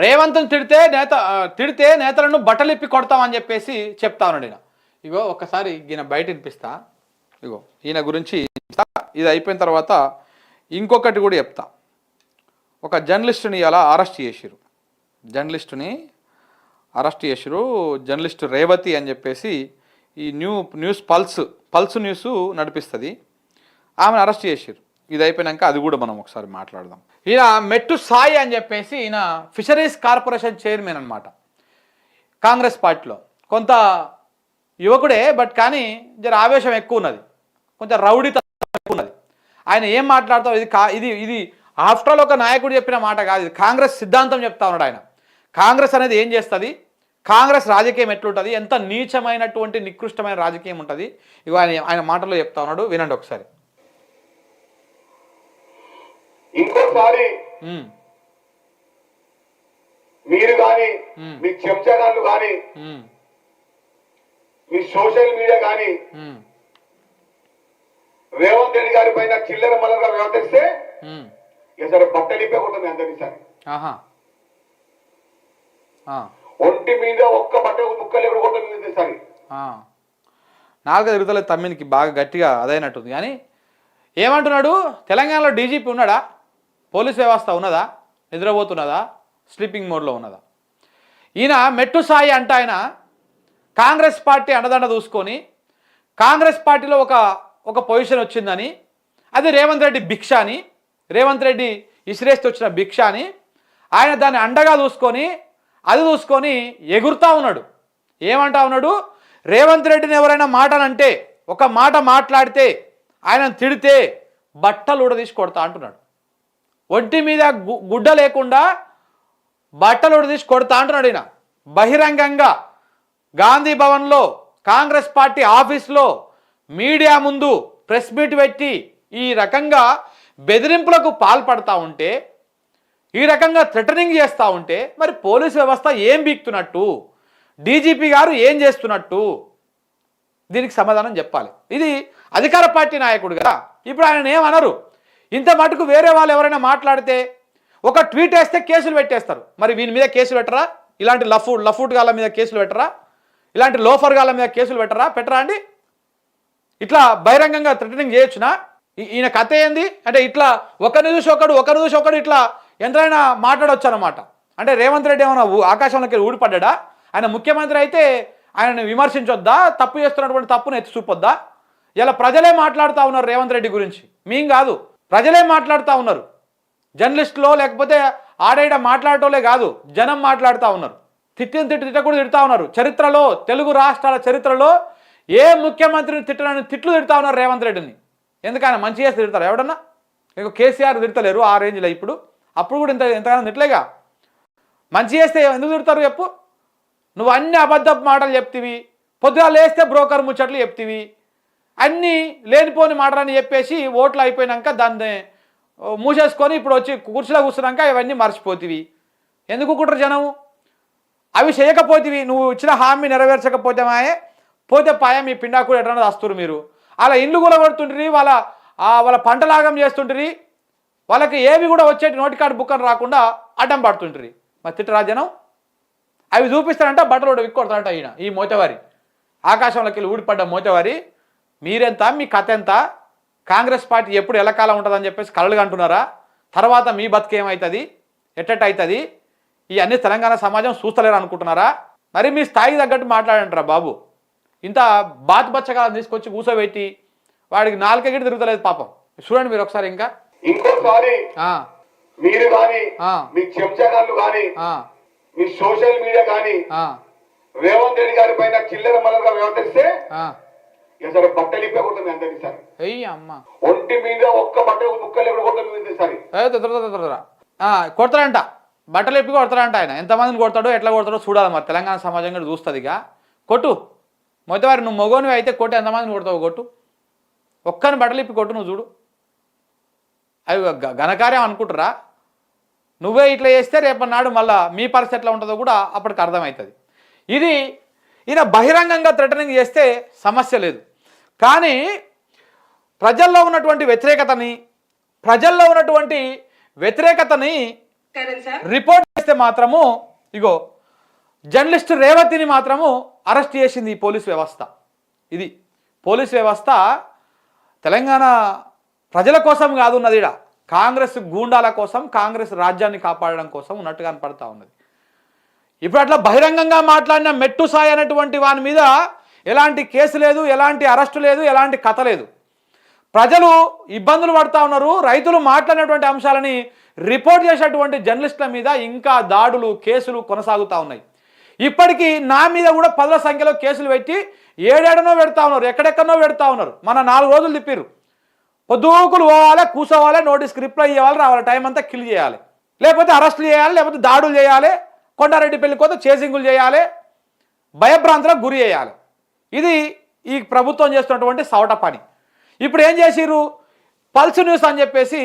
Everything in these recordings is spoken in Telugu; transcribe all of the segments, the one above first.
రేవంత్ను తిడితే నేతలను బట్టలిప్పి కొడతామని చెప్పేసి చెప్తా ఉన్నాడు ఈయన. ఇగో ఒక్కసారి ఈయన బయట వినిపిస్తా. ఇగో ఈయన గురించి ఇది అయిపోయిన తర్వాత ఇంకొకటి కూడా చెప్తా. ఒక జర్నలిస్టుని అలా అరెస్ట్ చేసిరు. జర్నలిస్టు రేవతి అని చెప్పేసి ఈ న్యూస్ పల్స్ న్యూస్ నడిపిస్తుంది. ఆమెను అరెస్ట్ చేసిరు. ఇది అయిపోయినాక అది కూడా మనం ఒకసారి మాట్లాడదాం. ఈయన మెట్టు సాయి అని చెప్పేసి ఈయన ఫిషరీస్ కార్పొరేషన్ చైర్మన్ అనమాట. కాంగ్రెస్ పార్టీలో కొంత యువకుడే, బట్ కానీ జర ఆవేశం ఎక్కువ ఉన్నది, కొంచెం రౌడీతనం ఎక్కువ ఉన్నది. ఆయన ఏం మాట్లాడతావు ఇది ఆఫ్టర్ ఆల్ ఒక నాయకుడు చెప్పిన మాట కాదు, ఇది కాంగ్రెస్ సిద్ధాంతం చెప్తా ఉన్నాడు ఆయన. కాంగ్రెస్ అనేది ఏం చేస్తుంది, కాంగ్రెస్ రాజకీయం ఎట్లుంటుంది, ఎంత నీచమైనటువంటి నికృష్టమైన రాజకీయం ఉంటుంది, ఇవి ఆయన మాటల్లో చెప్తా ఉన్నాడు. వినండి ఒకసారి. ఇంకోసారి మీరు కానీ మీ చెంచాగాళ్ళు కానీ మీ సోషల్ మీడియా కానీ రేవంత్ రెడ్డి గారి పైన చిల్లర మల్లగా వ్యవహరిస్తే సరే బట్టలిప్పే ఉంటుంది అందరి సరే. ఒంటి మీద ఒక్క బట్ట ముక్కలు ఎవరు కొట్టలేదు సరే. నాలుగు తిరుగుతలేదు తమ్మినికి బాగా గట్టిగా అదైనట్టుంది. కానీ ఏమంటున్నాడు, తెలంగాణలో డీజీపీ ఉన్నాడా, పోలీస్ వ్యవస్థ ఉన్నదా, నిద్రపోతున్నదా, స్లీపింగ్ మోడ్లో ఉన్నదా? ఈయన మెట్టు సాయి అంట ఆయన కాంగ్రెస్ పార్టీ అండదండ చూసుకొని కాంగ్రెస్ పార్టీలో ఒక పొజిషన్ వచ్చిందని, అది రేవంత్ రెడ్డి భిక్ష అని, రేవంత్ రెడ్డి ఇసిరేస్తే వచ్చిన భిక్ష అని ఆయన దాన్ని అండగా చూసుకొని ఎగురుతా ఉన్నాడు. ఏమంటా ఉన్నాడు, రేవంత్ రెడ్డిని ఎవరైనా మాటలంటే, ఒక మాట మాట్లాడితే, ఆయనను తిడితే బట్టలు ఉడదీసి కొడతా అంటున్నాడు. ఒంటి మీద గుడ్డ లేకుండా బట్టలు ఉడదీసి కొడతా అంటున్నాడు ఈయన బహిరంగంగా. గాంధీ భవన్లో కాంగ్రెస్ పార్టీ ఆఫీస్లో మీడియా ముందు ప్రెస్ మీట్ పెట్టి ఈ రకంగా బెదిరింపులకు పాల్పడతా ఉంటే, ఈ రకంగా థ్రెటనింగ్ చేస్తూ ఉంటే మరి పోలీస్ వ్యవస్థ ఏం బీక్తున్నట్టు, డీజీపీ గారు ఏం చేస్తున్నట్టు, దీనికి సమాధానం చెప్పాలి. ఇది అధికార పార్టీ నాయకుడు కదా. ఇప్పుడు ఆయన ఏమనరు. ఇంత మటుకు వేరే వాళ్ళు ఎవరైనా మాట్లాడితే ఒక ట్వీట్ వేస్తే కేసులు పెట్టేస్తారు. మరి వీని మీద కేసులు పెట్టరా? ఇలాంటి లఫూట్ గాళ్ళ మీద కేసులు పెట్టరా? ఇలాంటి లోఫర్ గాళ్ళ మీద కేసులు పెట్టరా అండి? ఇట్లా బహిరంగంగా థ్రెటనింగ్ చేయొచ్చునా? ఈయన కథ ఏంది అంటే, ఇట్లా ఒకరిని చూసి ఒకడు ఇట్లా ఎంతైనా మాట్లాడవచ్చు అనమాట. అంటే రేవంత్ రెడ్డి ఏమైనా ఆకాశంలోకి ఊడిపడ్డా? ఆయన ముఖ్యమంత్రి అయితే ఆయనను విమర్శించొద్దా? తప్పు చేస్తున్నటువంటి తప్పును ఎత్తి చూపొద్దా? ఇలా ప్రజలే మాట్లాడుతూ ఉన్నారు రేవంత్ రెడ్డి గురించి, మేం కాదు, ప్రజలే మాట్లాడుతూ ఉన్నారు. జర్నలిస్టులో లేకపోతే ఆడేడ మాట్లాడటోలే కాదు, జనం మాట్లాడుతూ ఉన్నారు. తిట్ట కూడా తిడతా ఉన్నారు. చరిత్రలో, తెలుగు రాష్ట్రాల చరిత్రలో ఏ ముఖ్యమంత్రిని తిట్టనని తిట్లు తిడతా ఉన్నారు రేవంత్ రెడ్డిని. ఎందుకైనా మంచి చేస్తే తిడతారు ఎవడన్నా? ఇంకో కేసీఆర్ తిడతలేరు ఆ రేంజ్లో. అప్పుడు కూడా ఎంతగానో తిట్టలేగా. మంచి చేస్తే ఎందుకు తిడతారు చెప్పు? నువ్వు అన్ని అబద్ధపు మాటలు చెప్తివి, పొద్దుగా లేస్తే బ్రోకర్ ముచ్చట్లు చెప్తివి, అన్నీ లేనిపోని మాటలని చెప్పేసి ఓట్లు అయిపోయినాక దాన్ని మూసేసుకొని ఇప్పుడు వచ్చి కుర్చీలో కూర్చున్నాక ఇవన్నీ మర్చిపోతివి. ఎందుకు కుట్ర జనము? అవి చేయకపోతివి, నువ్వు ఇచ్చిన హామీ నెరవేర్చకపోతే పోతే పాయ మీ పిండాకుడు ఎట్లా వస్తురు మీరు. అలా ఇండ్లు కూడా కొడుతుంటారు, వాళ్ళ పంటలాగం చేస్తుంటారు, వాళ్ళకి ఏవి కూడా వచ్చేటి నోటికాడు బుక్కను రాకుండా అడ్డం పడుతుంటారు. మరి తిట్టరా జనం? అవి చూపిస్తారంట, బట్టలు కూడా విక్కొడతారంట ఈయన, ఈ మోతవారి, ఆకాశంలోకి వెళ్ళి ఊడిపడ్డ మోతవారి. మీరెంత, మీ కథ ఎంత? కాంగ్రెస్ పార్టీ ఎప్పుడు ఎల్లకాలం ఉంటుందని చెప్పేసి కలలుగా అంటున్నారా? తర్వాత మీ బతికేమవుతుంది, అవుతుంది, ఇవన్నీ తెలంగాణ సమాజం చూస్తలేరు అనుకుంటున్నారా? మరి మీ స్థాయికి తగ్గట్టు మాట్లాడంటారా బాబు? ఇంత బాతుబచ్చగా తీసుకొచ్చి కూర్చోబెట్టి వాడికి నాలుగగిడి తిరుగుతలేదు పాపం. చూడండి మీరు ఒకసారి. ఇంకోసారి మీరు కానీ మీ చెంచాగాళ్ళు కానీ మీ సోషల్ మీడియా కానీ రేవంత్ రెడ్డి గారి పైన చిల్లర మల్లగా వ్యవహరిస్తే సరే బట్టలిప్పే కొడుతుంది అందరి సరే. ఒంటి మీద ఒక్క బట్ట ముక్కలు ఎవరు కొట్టలేదు సరే. కొడతారంట, బట్టలు ఎప్పి కొడతారంట. ఆయన ఎంతమందిని కొడతాడో ఎట్లా కొడతాడో చూడాలి. మరి తెలంగాణ సమాజం కూడా చూస్తుంది. ఇక కొట్టు మొదటివారి, నువ్వు మగోనివి అయితే కొట్టు, ఎంతమందిని కొడతావు కొట్టు, ఒక్కని బట్టలు ఇప్పి కొట్టు, నువ్వు చూడు. అవి ఘనకార్యం అనుకుంటారా? నువ్వే ఇట్లా చేస్తే రేపన్నాడు మళ్ళీ మీ పరిస్థితి ఎట్లా ఉంటుందో కూడా అప్పటికి అర్థమవుతుంది. ఈయన బహిరంగంగా థ్రెటనింగ్ చేస్తే సమస్య లేదు, కానీ ప్రజల్లో ఉన్నటువంటి వ్యతిరేకతని రిపోర్ట్ చేస్తే మాత్రము ఇగో జర్నలిస్ట్ రేవతిని మాత్రము అరెస్ట్ చేసింది ఈ పోలీస్ వ్యవస్థ. ఇది పోలీస్ వ్యవస్థ తెలంగాణ ప్రజల కోసం కాదు ఉన్నది, ఇక్కడ కాంగ్రెస్ గూండాల కోసం, కాంగ్రెస్ రాజ్యాన్ని కాపాడడం కోసం ఉన్నట్టుగా కనపడతా ఉన్నది. ఇప్పుడు అట్లా బహిరంగంగా మాట్లాడిన మెట్టు సాయి అనేటువంటి వాని మీద ఎలాంటి కేసు లేదు, ఎలాంటి అరెస్టు లేదు, ఎలాంటి కథ లేదు. ప్రజలు ఇబ్బందులు పడుతూ ఉన్నారు. రైతులు మాట్లాడినటువంటి అంశాలని రిపోర్ట్ చేసేటువంటి జర్నలిస్టుల మీద ఇంకా దాడులు, కేసులు కొనసాగుతూ ఉన్నాయి. ఇప్పటికీ నా మీద కూడా పదుల సంఖ్యలో కేసులు పెట్టి ఏడేడనో పెడతా ఉన్నారు, ఎక్కడెక్కడనో పెడతా ఉన్నారు. మన 4 రోజులు తిప్పిరు. పొద్దుకులు పోవాలి, కూర్చోవాలి, నోటీస్కి రిప్లై ఇవ్వాలి, రావాలి, టైం అంతా కిల్ చేయాలి, లేకపోతే అరెస్టులు చేయాలి, లేకపోతే దాడులు చేయాలి, కొండారెడ్డి పెళ్లి కోత చేసింగులు చేయాలి, భయభ్రాంతులకు గురి చేయాలి. ఇది ఈ ప్రభుత్వం చేస్తున్నటువంటి సవట పని. ఇప్పుడు ఏం చేసిర్రు, పల్స్ న్యూస్ అని చెప్పేసి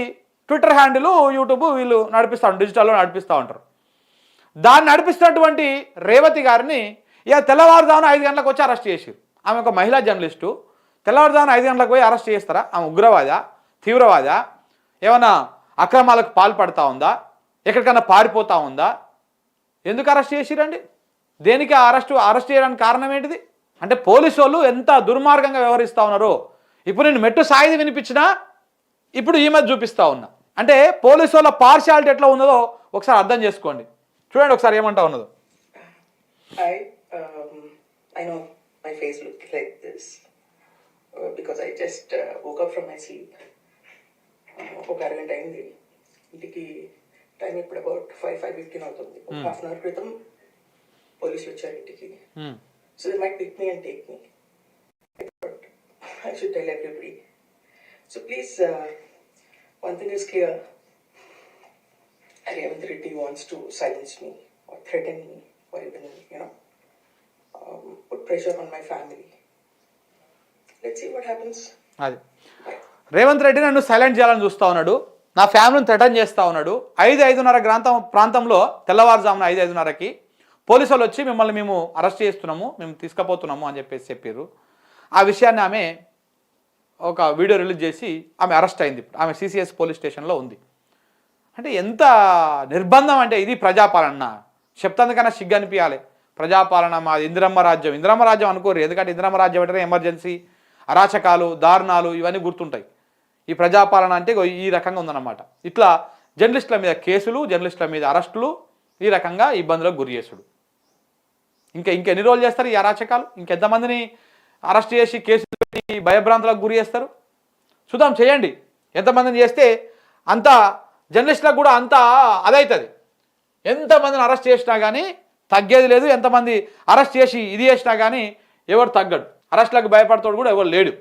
ట్విట్టర్ హ్యాండిల్, యూట్యూబ్ వీళ్ళు నడిపిస్తూ ఉంటారు, డిజిటల్లో నడిపిస్తూ ఉంటారు. దాన్ని నడిపిస్తున్నటువంటి రేవతి గారిని ఇక తెల్లవారుజామున 5 గంటలకు వచ్చి అరెస్ట్ చేసిరు. ఆమె ఒక మహిళా జర్నలిస్టు. తెల్లవారుజామున 5 గంటలకు పోయి అరెస్ట్ చేస్తారా? ఆమె ఉగ్రవాద, తీవ్రవాద, ఏమైనా అక్రమాలకు పాల్పడతా ఉందా, ఎక్కడికైనా పారిపోతా ఉందా? ఎందుకు అరెస్ట్ చేసిరండి? దేనికి అరెస్ట్ చేయడానికి కారణం ఏంటిది? అంటే పోలీసు వాళ్ళు ఎంత దుర్మార్గంగా వ్యవహరిస్తూ ఉన్నారో ఇప్పుడు నేను మెట్టు సాయిది వినిపించినా ఇప్పుడు ఈ మధ్య చూపిస్తూ ఉన్నా. అంటే పోలీసు వాళ్ళ పార్షియాలిటీ ఎట్లా ఉన్నదో ఒకసారి అర్థం చేసుకోండి. చూడండి ఒకసారి ఏమంటా ఉన్నదో. I know my face looks like this because I just woke up from my sleep. ఒక అరగంట అయింది. ఇంటికి టైం ఇప్పుడు అబౌట్ 5:15 అవుతుంది. ఒక హాఫ్ అన్ అవర్ క్రితం పోలీసులు వచ్చారు ఇంటికి. So they might pick me and take me. I should tell everybody. So please, one thing is clear. Revant Reddy wants to silence me or threaten me or even, put pressure on my family. Let's see what happens. అది రేవంత్ రెడ్డి నన్ను సైలెంట్ చేయాలని చూస్తూ ఉన్నాడు, నా ఫ్యామిలీని థ్రెటన్ చేస్తూ ఉన్నాడు. 5:30 ప్రాంతంలో తెల్లవారుజామున 5:30కి పోలీసు వాళ్ళు వచ్చి మిమ్మల్ని మేము అరెస్ట్ చేస్తున్నాము, మేము తీసుకుపోతున్నాము అని చెప్పారు. ఆ విషయాన్ని ఆమె ఒక వీడియో రిలీజ్ చేసి ఆమె అరెస్ట్ అయింది. ఇప్పుడు ఆమె సిసిఎస్ పోలీస్ స్టేషన్లో ఉంది. అంటే ఎంత నిర్బంధం అంటే ఇది ప్రజాపాలన. చెప్తాందుకన్నా సిగ్గు అనిపించాలి. ప్రజాపాలన మాది ఇందిరమ్మ రాజ్యం. ఇందిరమ్మ రాజ్యం అనుకోరు, ఎందుకంటే ఇందిరమ్మ రాజ్యం అంటే ఎమర్జెన్సీ, అరాచకాలు, దారుణాలు ఇవన్నీ గుర్తుంటాయి. ఈ ప్రజాపాలన అంటే ఈ రకంగా ఉందన్నమాట. ఇట్లా జర్నలిస్టుల మీద కేసులు, జర్నలిస్టుల మీద అరెస్టులు, ఈ రకంగా ఇబ్బందులకు గురి చేసుడు. ఇంకెన్ని రోజులు చేస్తారు ఈ అరాచకాలు? ఇంకెంతమందిని అరెస్ట్ చేసి కేసులు పెట్టి భయభ్రాంతులకు గురి చేస్తారు? చూద్దాం, చేయండి. ఎంతమందిని చేస్తే అంత జర్నలిస్టులకు కూడా అంత అదవుతుంది. ఎంతమందిని అరెస్ట్ చేసినా కానీ తగ్గేది లేదు. ఎంతమంది అరెస్ట్ చేసి ఇది చేసినా కానీ ఎవరు తగ్గడు. అరెస్టులకు భయపడతాడు కూడా ఎవరు లేడు.